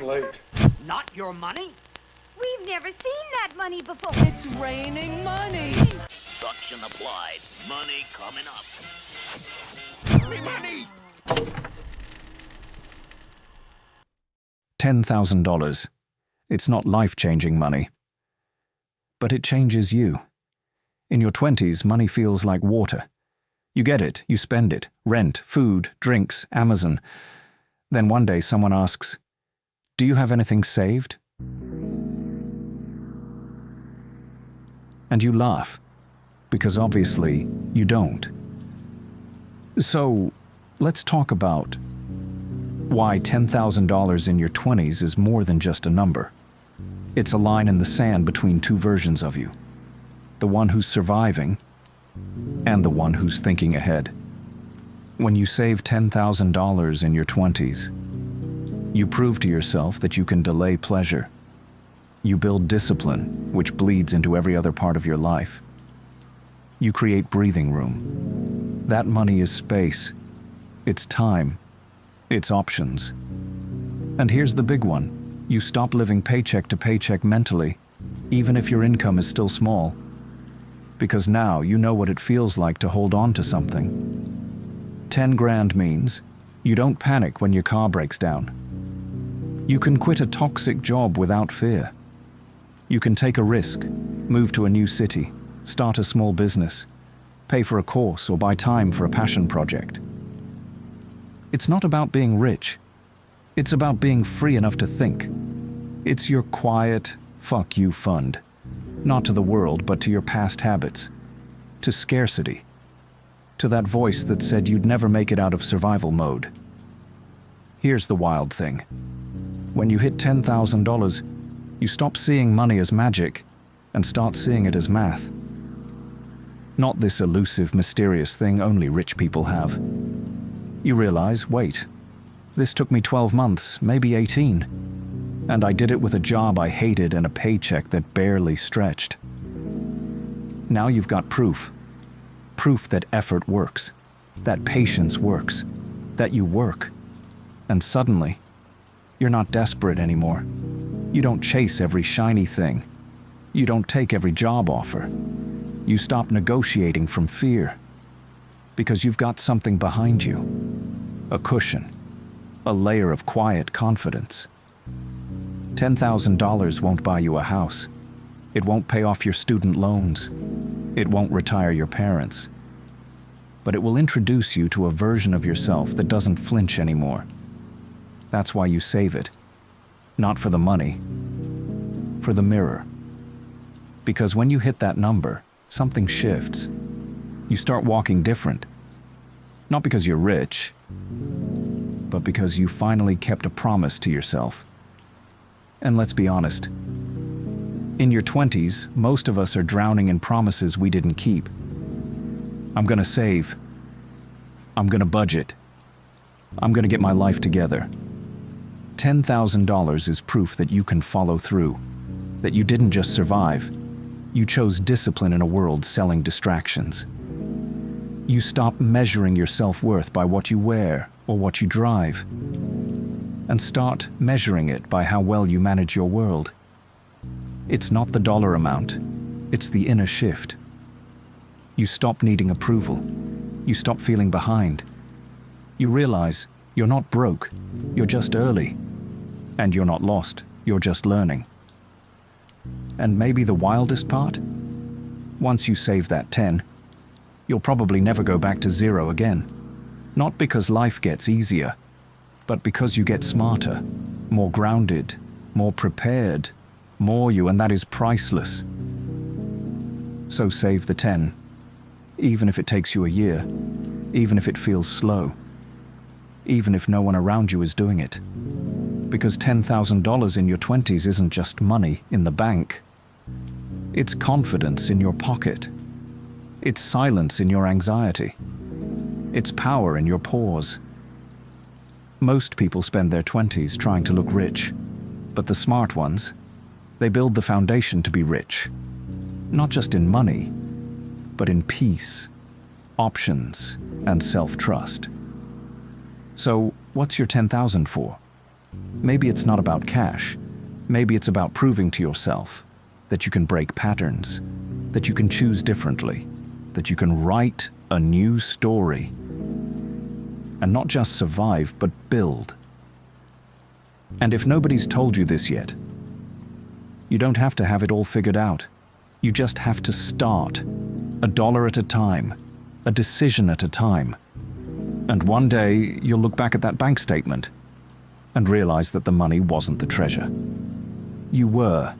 late. Not your money? We've never seen that money before. It's raining money. Suction applied. Money coming up. Me money! $10,000. It's not life-changing money. But it changes you. In your 20s, money feels like water. You get it, you spend it, rent, food, drinks, Amazon. Then one day someone asks, "Do you have anything saved?" And you laugh, because obviously you don't. So, let's talk about why $10,000 in your 20s is more than just a number. It's a line in the sand between two versions of you. The one who's surviving and the one who's thinking ahead. When you save $10,000 in your 20s, you prove to yourself that you can delay pleasure. You build discipline, which bleeds into every other part of your life. You create breathing room. That money is space. It's time. It's options. And here's the big one. You stop living paycheck to paycheck mentally, even if your income is still small. Because now you know what it feels like to hold on to something. 10 grand means you don't panic when your car breaks down. You can quit a toxic job without fear. You can take a risk, move to a new city, start a small business, pay for a course or buy time for a passion project. It's not about being rich. It's about being free enough to think. It's your quiet, fuck you fund. Not to the world, but to your past habits, to scarcity, to that voice that said you'd never make it out of survival mode. Here's the wild thing. When you hit $10,000, you stop seeing money as magic and start seeing it as math. Not this elusive, mysterious thing only rich people have. You realize, wait, this took me 12 months, maybe 18. And I did it with a job I hated and a paycheck that barely stretched. Now you've got proof. Proof that effort works, that patience works, that you work. And suddenly, you're not desperate anymore. You don't chase every shiny thing. You don't take every job offer. You stop negotiating from fear. Because you've got something behind you. A cushion. A layer of quiet confidence. $10,000 won't buy you a house. It won't pay off your student loans. It won't retire your parents. But it will introduce you to a version of yourself that doesn't flinch anymore. That's why you save it. Not for the money, for the mirror. Because when you hit that number, something shifts. You start walking different. Not because you're rich, but because you finally kept a promise to yourself. And let's be honest. In your 20s, most of us are drowning in promises we didn't keep. I'm gonna save. I'm gonna budget. I'm gonna get my life together. $10,000 is proof that you can follow through, that you didn't just survive. You chose discipline in a world selling distractions. You stop measuring your self-worth by what you wear or what you drive, and start measuring it by how well you manage your world. It's not the dollar amount, it's the inner shift. You stop needing approval. You stop feeling behind. You realize you're not broke, you're just early. And you're not lost, you're just learning. And maybe the wildest part? Once you save that 10, you'll probably never go back to zero again. Not because life gets easier, but because you get smarter, more grounded, more prepared, more you, and that is priceless. So save the 10, even if it takes you a year, even if it feels slow, even if no one around you is doing it. Because $10,000 in your 20s isn't just money in the bank. It's confidence in your pocket. It's silence in your anxiety. It's power in your pause. Most people spend their 20s trying to look rich, but the smart ones, they build the foundation to be rich. Not just in money, but in peace, options, and self-trust. So, what's your 10,000 for? Maybe it's not about cash. Maybe it's about proving to yourself that you can break patterns, that you can choose differently, that you can write a new story. And not just survive, but build. And if nobody's told you this yet, you don't have to have it all figured out. You just have to start, $1 at a time, a decision at a time. And one day you'll look back at that bank statement and realize that the money wasn't the treasure. You were